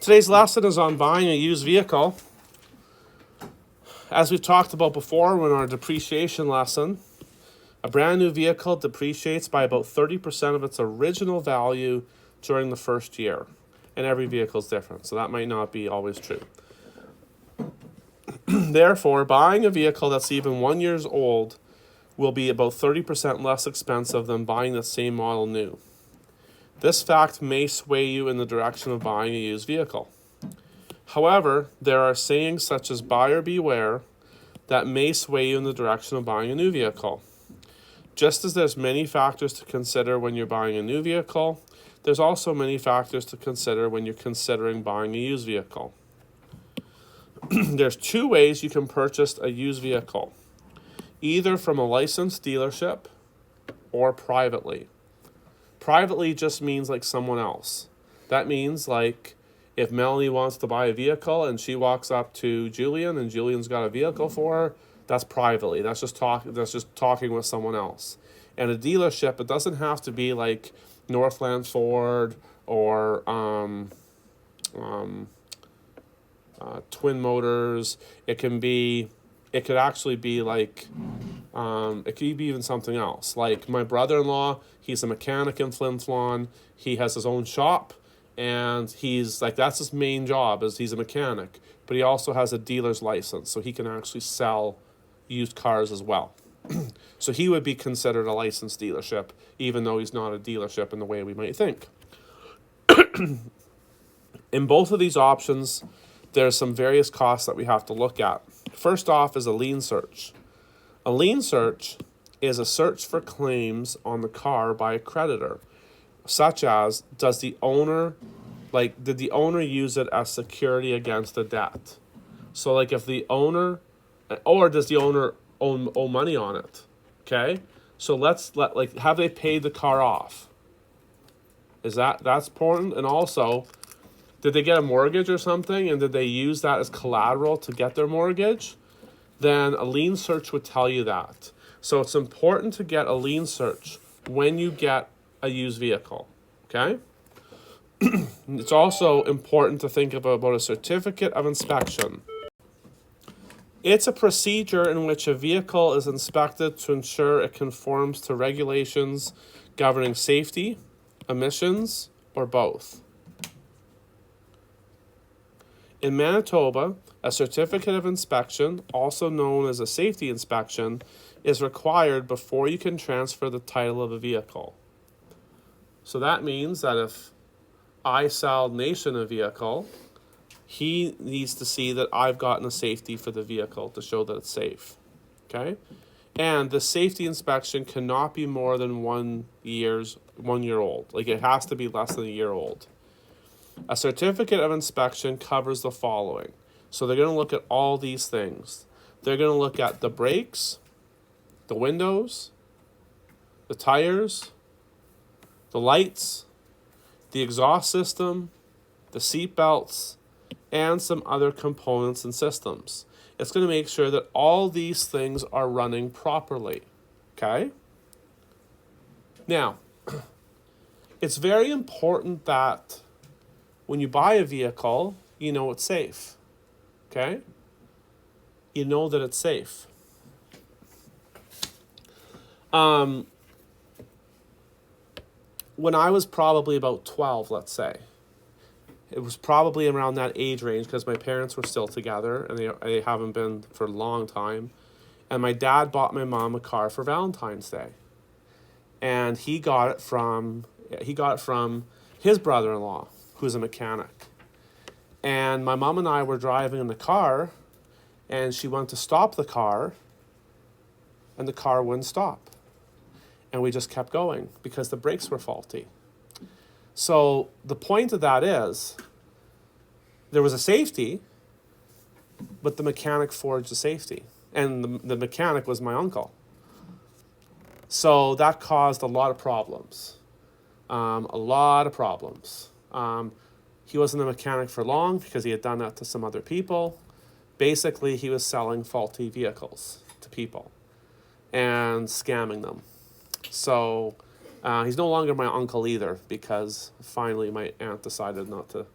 Today's lesson is on buying a used vehicle. As we've talked about before in our depreciation lesson, a brand new vehicle depreciates by about 30% of its original value during the first year. And every vehicle is different, so that might not be always true. Therefore, buying a vehicle that's even 1 year old will be about 30% less expensive than buying the same model new. This fact may sway you in the direction of buying a used vehicle. However, there are sayings such as buyer beware that may sway you in the direction of buying a new vehicle. Just as there's many factors to consider when you're buying a new vehicle, there's also many factors to consider when you're considering buying a used vehicle. There's two ways you can purchase a used vehicle, either from a licensed dealership or privately. Privately just means like someone else. That means like if Melanie wants to buy a vehicle and she walks up to Julian and Julian's got a vehicle for her, that's privately. That's just talking with someone else. And a dealership, it doesn't have to be like Northland Ford or Twin Motors. It could actually be like, it could be even something else. Like my brother-in-law, he's a mechanic in Flin Flon. He has his own shop, and he's like, that's his main job, is he's a mechanic. But he also has a dealer's license, so he can actually sell used cars as well. So he would be considered a licensed dealership, even though he's not a dealership in the way we might think. In both of these options, there's some various costs that we have to look at. First off is a lien search. A lien search is a search for claims on the car by a creditor, such as did the owner use it as security against a debt? So like if the owner, or does the owner owe money on it? Okay, so have they paid the car off? That's important? And also, did they get a mortgage or something, and did they use that as collateral to get their mortgage? Then a lien search would tell you that. So it's important to get a lien search when you get a used vehicle, okay? It's also important to think about a certificate of inspection. It's a procedure in which a vehicle is inspected to ensure it conforms to regulations governing safety, emissions, or both. In Manitoba, a certificate of inspection, also known as a safety inspection, is required before you can transfer the title of a vehicle. So that means that if I sell Nation a vehicle, he needs to see that I've gotten a safety for the vehicle to show that it's safe. Okay? And the safety inspection cannot be more than 1 year old. Like it has to be less than a year old. A certificate of inspection covers the following. So they're going to look at all these things. They're going to look at the brakes, the windows, the tires, the lights, the exhaust system, the seat belts, and some other components and systems. It's going to make sure that all these things are running properly. Okay? Now, it's very important that when you buy a vehicle, you know it's safe. Okay? You know that it's safe. When I was probably about 12, let's say, it was probably around that age range because my parents were still together and they haven't been for a long time. And my dad bought my mom a car for Valentine's Day. And he got it from his brother-in-law, who's a mechanic. And my mom and I were driving in the car, and she went to stop the car, and the car wouldn't stop. And we just kept going because the brakes were faulty. So the point of that is, there was a safety, but the mechanic forged the safety. And the mechanic was my uncle. So that caused a lot of problems. He wasn't a mechanic for long because he had done that to some other people. Basically, he was selling faulty vehicles to people and scamming them. So he's no longer my uncle either because finally my aunt decided not to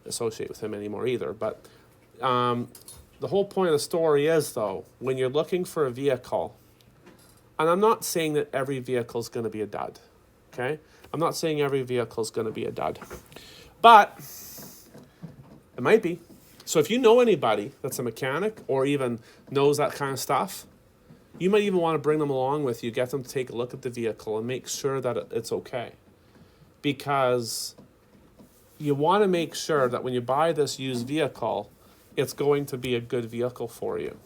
associate with him anymore either. But the whole point of the story is, though, when you're looking for a vehicle, and I'm not saying that every vehicle is going to be a dud, okay? I'm not saying every vehicle is going to be a dud, but it might be. So if you know anybody that's a mechanic or even knows that kind of stuff, you might even want to bring them along with you, get them to take a look at the vehicle and make sure that it's okay. Because you want to make sure that when you buy this used vehicle, it's going to be a good vehicle for you.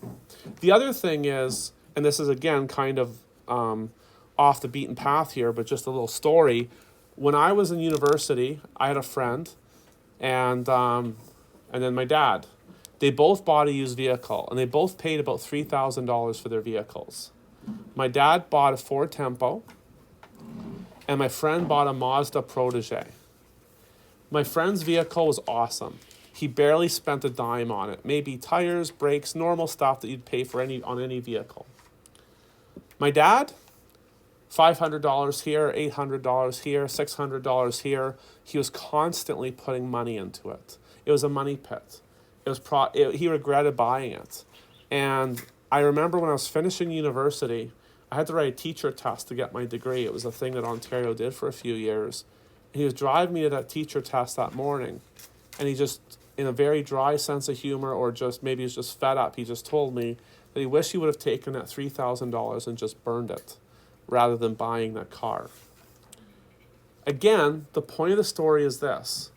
The other thing is, and this is again kind of off the beaten path here, but just a little story. When I was in university, I had a friend and then my dad. They both bought a used vehicle, and they both paid about $3,000 for their vehicles. My dad bought a Ford Tempo, and my friend bought a Mazda Protege. My friend's vehicle was awesome. He barely spent a dime on it. Maybe tires, brakes, normal stuff that you'd pay for on any vehicle. My dad, $500 here, $800 here, $600 here. He was constantly putting money into it. It was a money pit. He regretted buying it. And I remember when I was finishing university, I had to write a teacher test to get my degree. It was a thing that Ontario did for a few years. He was driving me to that teacher test that morning, and he just, in a very dry sense of humor, or just maybe he's just fed up, he just told me that he wished he would have taken that $3,000 and just burned it rather than buying that car. Again, the point of the story is this.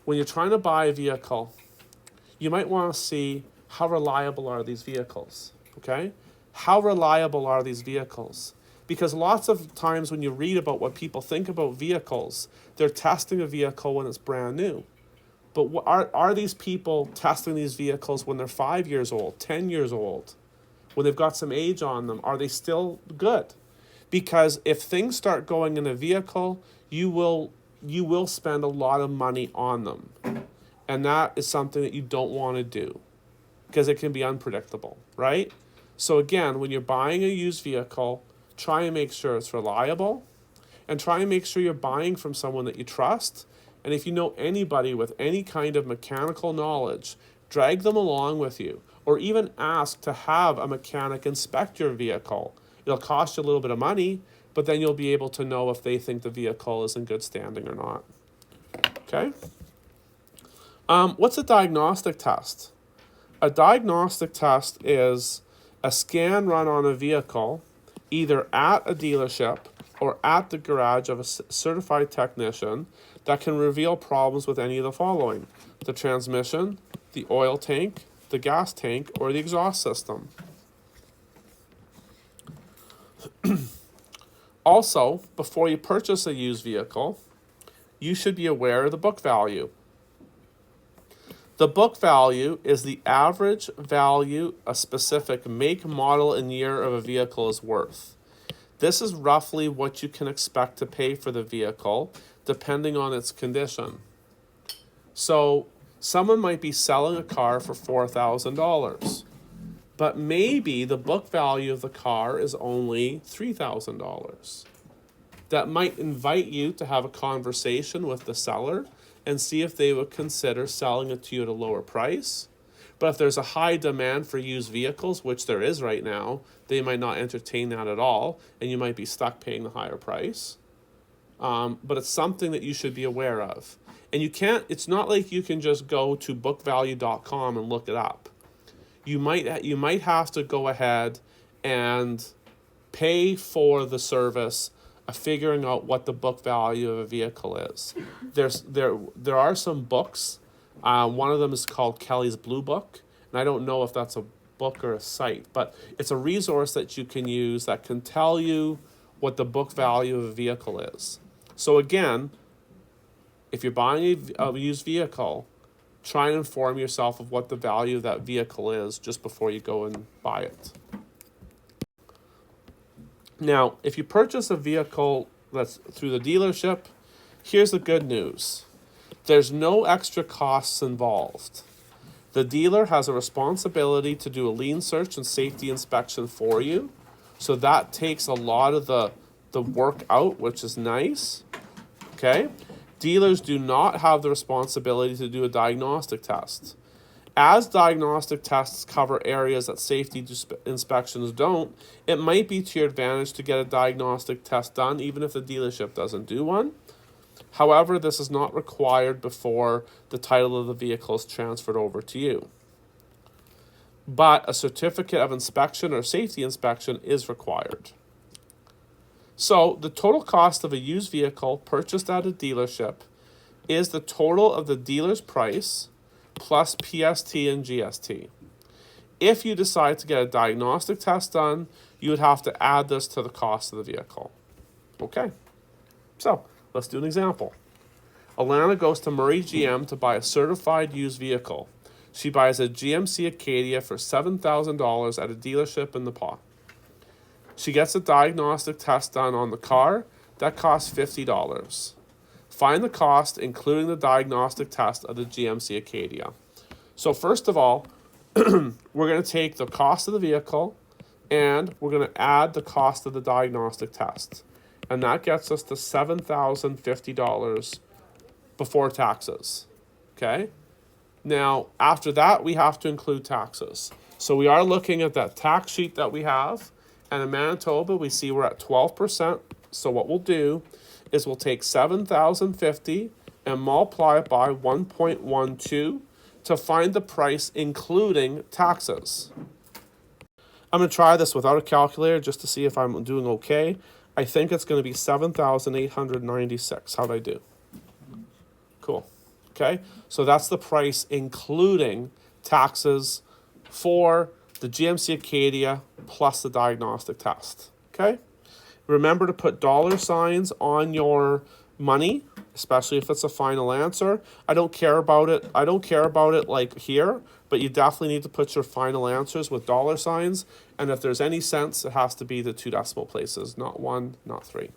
When you're trying to buy a vehicle, you might want to see how reliable are these vehicles, okay? How reliable are these vehicles? Because lots of times when you read about what people think about vehicles, they're testing a vehicle when it's brand new. But are these people testing these vehicles when they're 5 years old, 10 years old, when they've got some age on them? Are they still good? Because if things start going in a vehicle, you will spend a lot of money on them. And that is something that you don't want to do because it can be unpredictable, right? So again, when you're buying a used vehicle, try and make sure it's reliable and try and make sure you're buying from someone that you trust. And if you know anybody with any kind of mechanical knowledge, drag them along with you or even ask to have a mechanic inspect your vehicle. It'll cost you a little bit of money, but then you'll be able to know if they think the vehicle is in good standing or not. Okay? What's a diagnostic test? A diagnostic test is a scan run on a vehicle, either at a dealership or at the garage of a certified technician, that can reveal problems with any of the following: the transmission, the oil tank, the gas tank, or the exhaust system. Also, before you purchase a used vehicle, you should be aware of the book value. The book value is the average value a specific make, model, and year of a vehicle is worth. This is roughly what you can expect to pay for the vehicle, depending on its condition. So, someone might be selling a car for $4,000, but maybe the book value of the car is only $3,000. That might invite you to have a conversation with the seller and see if they would consider selling it to you at a lower price. But if there's a high demand for used vehicles, which there is right now, they might not entertain that at all, and you might be stuck paying the higher price. But it's something that you should be aware of. And it's not like you can just go to bookvalue.com and look it up. You might have to go ahead and pay for the service of figuring out what the book value of a vehicle is. There are some books. One of them is called Kelly's Blue Book, and I don't know if that's a book or a site, but it's a resource that you can use that can tell you what the book value of a vehicle is. So again, if you're buying a used vehicle, try and inform yourself of what the value of that vehicle is just before you go and buy it. Now, if you purchase a vehicle that's through the dealership, here's the good news. There's no extra costs involved. The dealer has a responsibility to do a lien search and safety inspection for you. So that takes a lot of the work out, which is nice. Okay? Dealers do not have the responsibility to do a diagnostic test. As diagnostic tests cover areas that safety inspections don't, it might be to your advantage to get a diagnostic test done even if the dealership doesn't do one. However, this is not required before the title of the vehicle is transferred over to you. But a certificate of inspection or safety inspection is required. So the total cost of a used vehicle purchased at a dealership is the total of the dealer's price plus PST and GST. If you decide to get a diagnostic test done, you would have to add this to the cost of the vehicle. Okay, so let's do an example. Alana goes to Murray GM to buy a certified used vehicle. She buys a GMC Acadia for $7,000 at a dealership in Nepal. She gets a diagnostic test done on the car. That costs $50. Find the cost, including the diagnostic test of the GMC Acadia. So first of all, we're going to take the cost of the vehicle and we're going to add the cost of the diagnostic test. And that gets us to $7,050 before taxes. Okay? Now, after that, we have to include taxes. So we are looking at that tax sheet that we have. And in Manitoba, we see we're at 12%. So what we'll do is we'll take $7,050 and multiply it by 1.12 to find the price including taxes. I'm going to try this without a calculator just to see if I'm doing okay. I think it's going to be 7,896. How'd I do? Cool. Okay, so that's the price including taxes for the GMC Acadia plus the diagnostic test. Okay, remember to put dollar signs on your money, especially if it's a final answer. I don't care about it like here, but you definitely need to put your final answers with dollar signs. And if there's any cents, it has to be the 2 decimal places, not 1, not 3.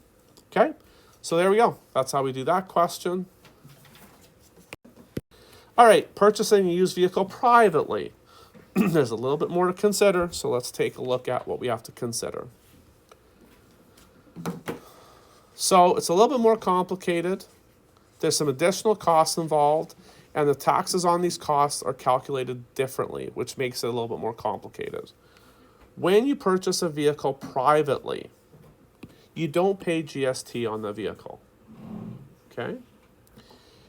Okay, so there we go. That's how we do that question. All right, purchasing a used vehicle privately. There's a little bit more to consider, so let's take a look at what we have to consider. So it's a little bit more complicated. There's some additional costs involved, and the taxes on these costs are calculated differently, which makes it a little bit more complicated. When you purchase a vehicle privately, you don't pay GST on the vehicle. Okay?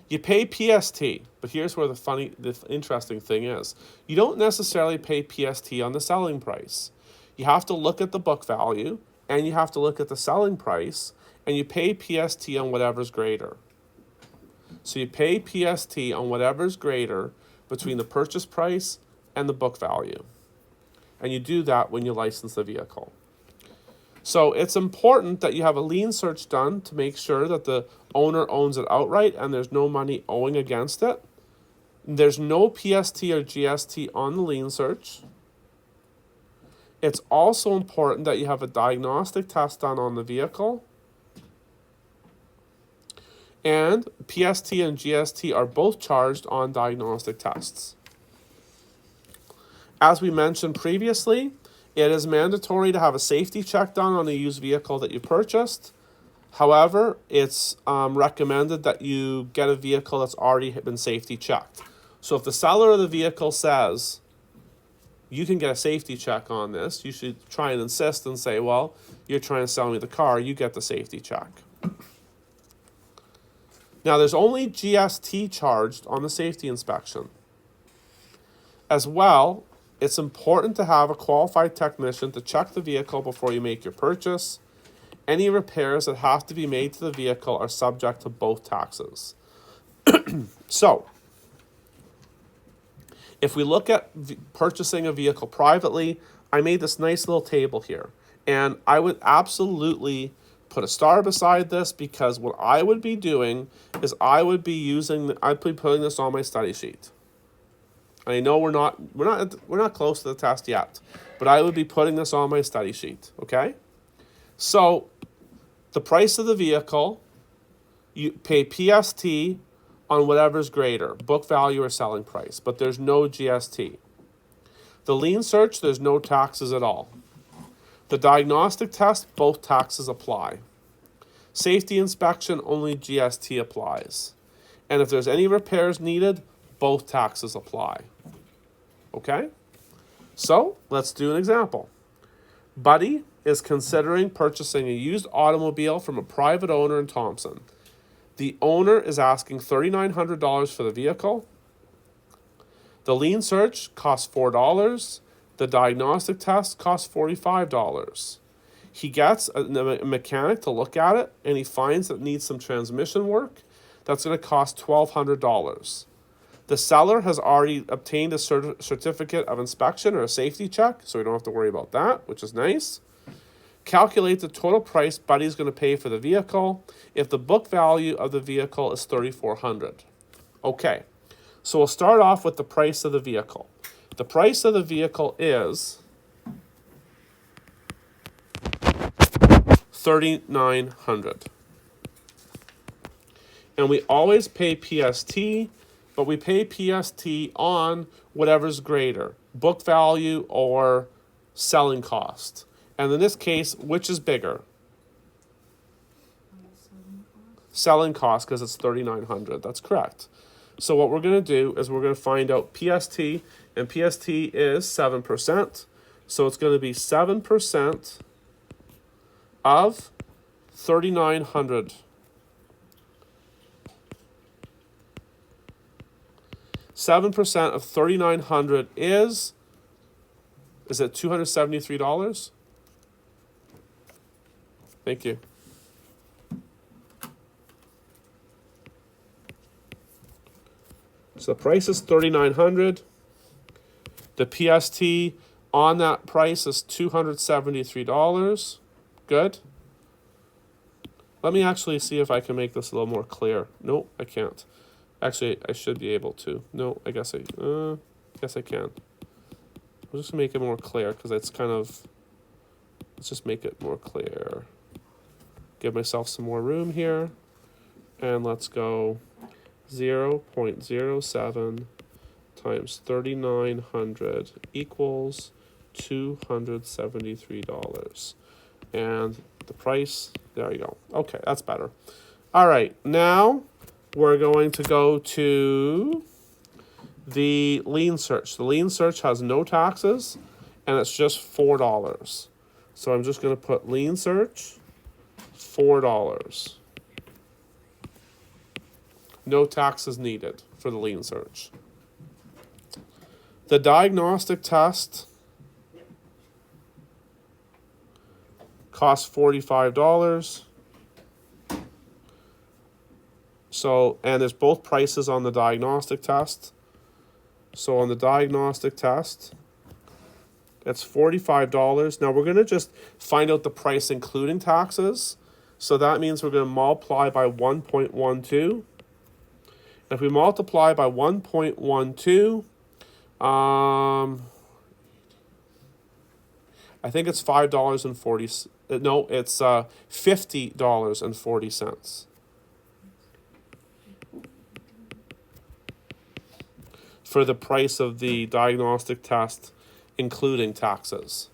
You pay PST, but here's where the interesting thing is. You don't necessarily pay PST on the selling price. You have to look at the book value, and you have to look at the selling price, and you pay PST on whatever's greater. So you pay PST on whatever's greater between the purchase price and the book value. And you do that when you license the vehicle. So it's important that you have a lien search done to make sure that the owner owns it outright and there's no money owing against it. There's no PST or GST on the lien search. It's also important that you have a diagnostic test done on the vehicle. And PST and GST are both charged on diagnostic tests. As we mentioned previously, it is mandatory to have a safety check done on a used vehicle that you purchased. However, it's recommended that you get a vehicle that's already been safety checked. So if the seller of the vehicle says, you can get a safety check on this, you should try and insist and say, well, you're trying to sell me the car, you get the safety check. Now, there's only GST charged on the safety inspection. As well, it's important to have a qualified technician to check the vehicle before you make your purchase. Any repairs that have to be made to the vehicle are subject to both taxes. So, if we look at purchasing a vehicle privately, I made this nice little table here. And I would absolutely put a star beside this because what I would be doing is I'd be putting this on my study sheet. I know we're not close to the test yet, but I would be putting this on my study sheet, okay? So, the price of the vehicle, you pay PST on whatever's greater, book value or selling price, but there's no GST. The lien search, there's no taxes at all. The diagnostic test, both taxes apply. Safety inspection, only GST applies. And if there's any repairs needed, both taxes apply. Okay? So, let's do an example. Buddy is considering purchasing a used automobile from a private owner in Thompson. The owner is asking $3,900 for the vehicle. The lien search costs $4. The diagnostic test costs $45. He gets a mechanic to look at it, and he finds that it needs some transmission work. That's going to cost $1,200. The seller has already obtained a certificate of inspection or a safety check, so we don't have to worry about that, which is nice. Calculate the total price Buddy's going to pay for the vehicle if the book value of the vehicle is $3,400. Okay, so we'll start off with the price of the vehicle. The price of the vehicle is $3,900. And we always pay PST, but we pay PST on whatever's greater, book value or selling cost. And in this case, which is bigger? Selling cost, because it's $3,900. That's correct. So what we're going to do is we're going to find out PST, and PST is 7%. So it's going to be 7% of 3,900. 7% of 3,900 is it $273? Thank you. So the price is $3,900. The PST on that price is $273. Good. Let me actually see if I can make this a little more clear. Nope, I can't. Actually, I should be able to. No, I guess I can. I'll just make it more clear because it's kind of. Let's just make it more clear. Give myself some more room here, and let's go 0.07 times 3,900 equals $273, and the price. There you go. Okay, that's better. All right, now we're going to go to the lien search. The lien search has no taxes, and it's just $4. So I'm just going to put lien search, $4. No taxes needed for the lien search. The diagnostic test costs $45. So, and there's both prices on the diagnostic test. So on the diagnostic test, it's $45. Now we're going to just find out the price including taxes. So that means we're going to multiply by 1.12. If we multiply by 1.12, I think it's $5.40. No, it's $50.40 for the price of the diagnostic test, including taxes.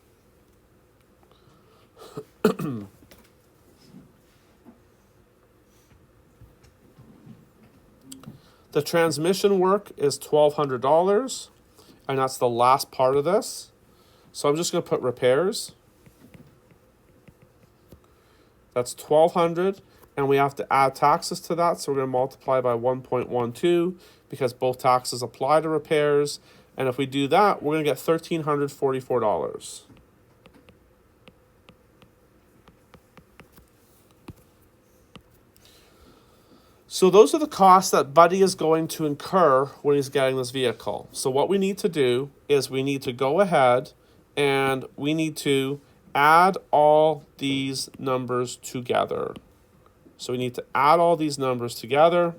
The transmission work is $1,200, and that's the last part of this. So I'm just going to put repairs. That's $1,200, and we have to add taxes to that, so we're going to multiply by 1.12 because both taxes apply to repairs. And if we do that, we're going to get $1,344. So those are the costs that Buddy is going to incur when he's getting this vehicle. So what we need to do is we need to go ahead and we need to add all these numbers together. So we need to add all these numbers together.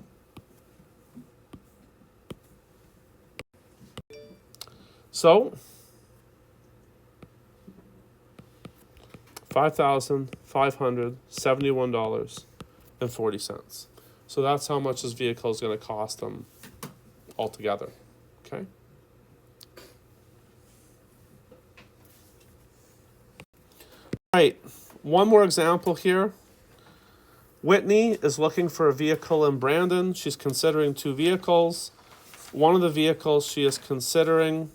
So $5,571.40. So that's how much this vehicle is going to cost them altogether. Okay. All right. One more example here. Whitney is looking for a vehicle in Brandon. She's considering 2 vehicles. One of the vehicles she is considering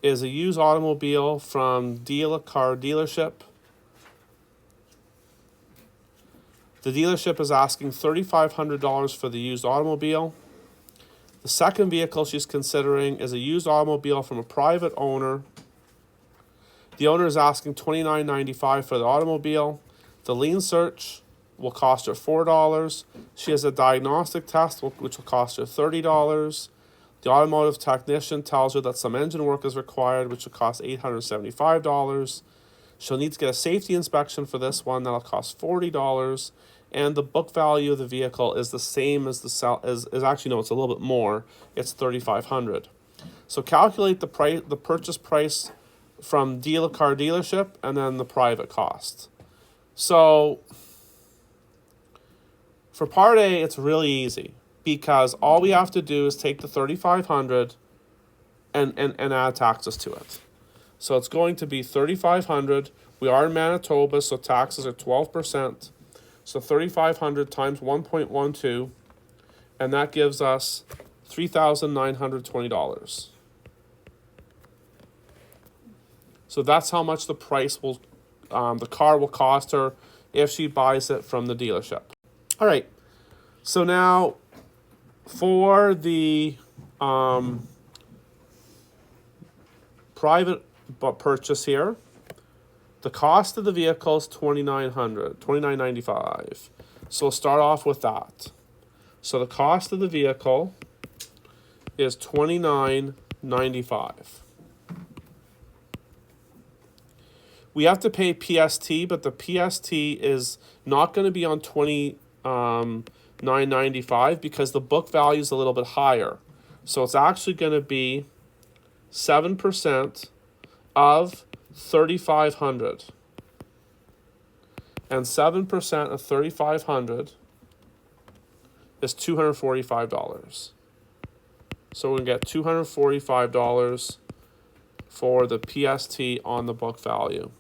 is a used automobile from Deal a Car dealership. The dealership is asking $3,500 for the used automobile. The second vehicle she's considering is a used automobile from a private owner. The owner is asking $29.95 for the automobile. The lien search will cost her $4. She has a diagnostic test, which will cost her $30. The automotive technician tells her that some engine work is required, which will cost $875. She'll need to get a safety inspection for this one. That'll cost $40. And the book value of the vehicle is the same as is actually, no, it's a little bit more. It's $3,500. So calculate the purchase price from Deal a Car dealership and then the private cost. So for part A, it's really easy because all we have to do is take the $3,500 and add taxes to it. So it's going to be $3,500. We are in Manitoba, so taxes are 12%. So 3,500 times 1.12, and that gives us $3,920. So that's how much the car will cost her if she buys it from the dealership. All right. So now for the private purchase here, the cost of the vehicle is $2,995. So we'll start off with that. So the cost of the vehicle is $2,995. We have to pay PST, but the PST is not going to be on $2,995 because the book value is a little bit higher. So it's actually going to be 7% of $3,500. And 7% of $3,500 is $245. So we're going to get $245 for the PST on the book value.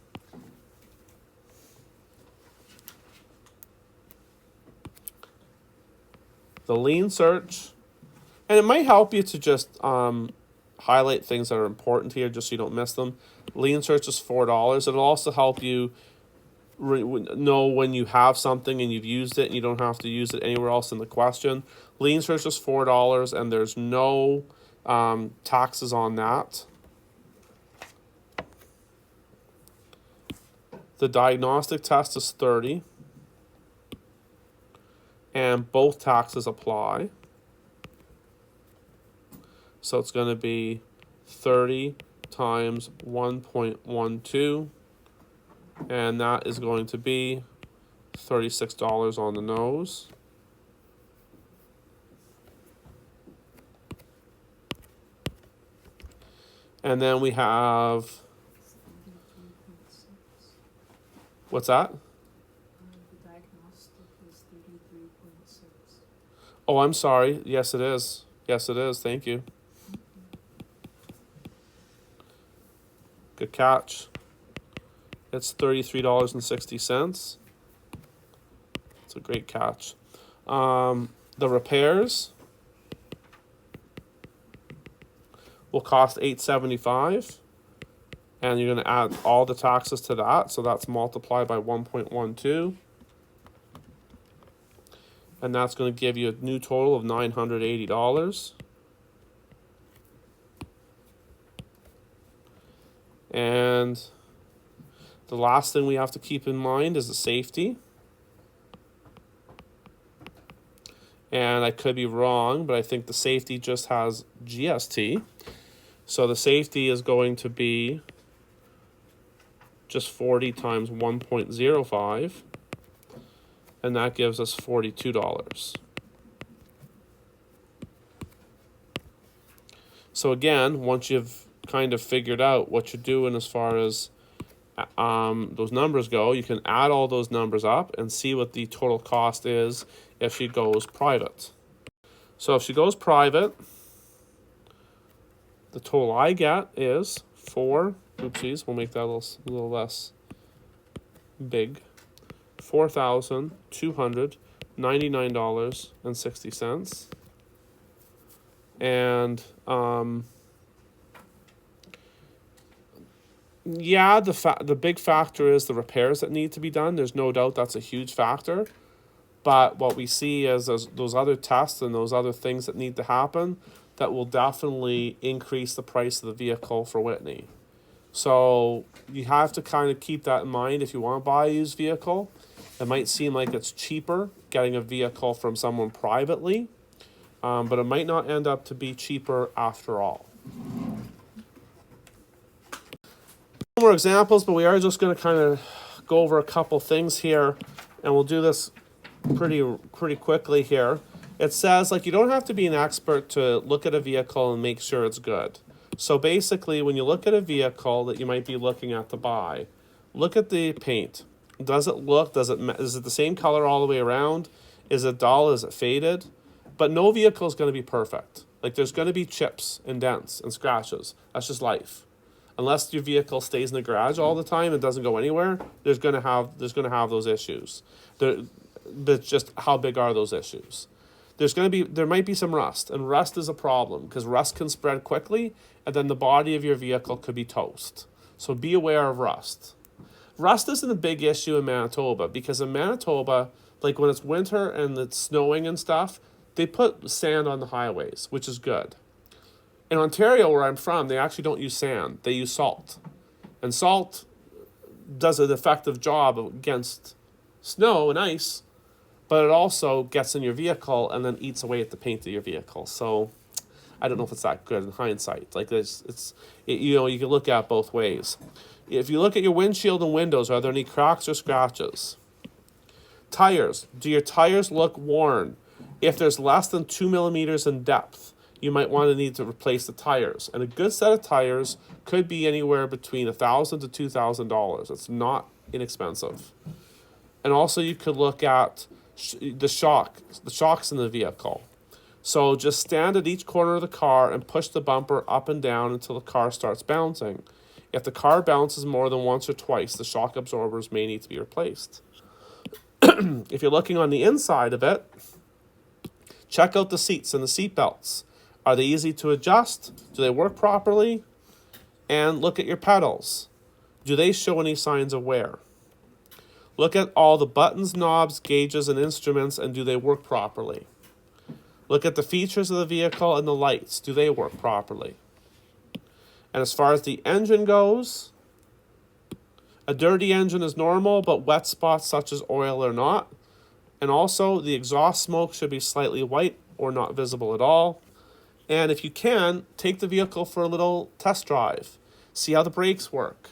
The lien search, and it might help you to just highlight things that are important here just so you don't miss them. Lien search is $4. It'll also help you know when you have something and you've used it and you don't have to use it anywhere else in the question. Lien search is $4 and there's no taxes on that. The diagnostic test is $30. And both taxes apply. So it's going to be 30 times 1.12. And that is going to be $36 on the nose. And then we have, what's that? Oh, I'm sorry. Yes, it is. Yes, it is. Thank you. Good catch. It's $33.60. It's a great catch. The repairs will cost $875, and you're going to add all the taxes to that. So that's multiplied by 1.12. And that's going to give you a new total of $980. And the last thing we have to keep in mind is the safety. And I could be wrong, but I think the safety just has GST. So the safety is going to be just 40 times 1.05. And that gives us $42. So again, once you've kind of figured out what you're doing as far as those numbers go, you can add all those numbers up and see what the total cost is if she goes private. So if she goes private, the total I get is we'll make that a little less big. $4,299.60. And yeah, the big factor is the repairs that need to be done. There's no doubt that's a huge factor. But what we see is those other tests and those other things that need to happen that will definitely increase the price of the vehicle for Whitney. So you have to kind of keep that in mind if you want to buy a used vehicle. It might seem like it's cheaper getting a vehicle from someone privately, but it might not end up to be cheaper after all. More examples, but we are just going to kind of go over a couple things here, and we'll do this pretty quickly here. It says, like, you don't have to be an expert to look at a vehicle and make sure it's good. So basically, when you look at a vehicle that you might be looking at to buy, look at the paint. Does it look, is it the same color all the way around? Is it dull? Is it faded? But no vehicle is going to be perfect. Like, there's going to be chips and dents and scratches. That's just life. Unless your vehicle stays in the garage all the time and doesn't go anywhere, there's going to have those issues. But just how big are those issues? There might be some rust, and rust is a problem because rust can spread quickly, and then the body of your vehicle could be toast. So be aware of rust. Rust isn't a big issue in Manitoba because in Manitoba, like when it's winter and it's snowing and stuff, they put sand on the highways, which is good. In Ontario, where I'm from, they actually don't use sand. They use salt. And salt does an effective job against snow and ice, but it also gets in your vehicle and then eats away at the paint of your vehicle. So I don't know if it's that good in hindsight. Like you can look at it both ways. If you look at your windshield and windows, are there any cracks or scratches? Tires. Do your tires look worn? If there's less than 2 millimeters in depth, you might need to replace the tires. And a good set of tires could be anywhere between $1,000 to $2,000. It's not inexpensive. And also you could look at the shocks in the vehicle. So just stand at each corner of the car and push the bumper up and down until the car starts bouncing. If the car bounces more than once or twice, the shock absorbers may need to be replaced. If you're looking on the inside of it, check out the seats and the seat belts. Are they easy to adjust? Do they work properly? And look at your pedals. Do they show any signs of wear? Look at all the buttons, knobs, gauges, and instruments, and do they work properly? Look at the features of the vehicle and the lights. Do they work properly? And as far as the engine goes, a dirty engine is normal, but wet spots such as oil are not. And also, the exhaust smoke should be slightly white or not visible at all. And if you can, take the vehicle for a little test drive. See how the brakes work.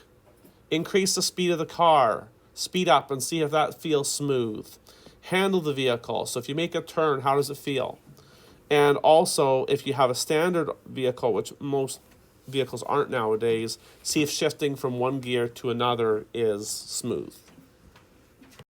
Increase the speed of the car. Speed up and see if that feels smooth. Handle the vehicle. So if you make a turn, how does it feel? And also, if you have a standard vehicle, which most vehicles aren't nowadays, see if shifting from one gear to another is smooth.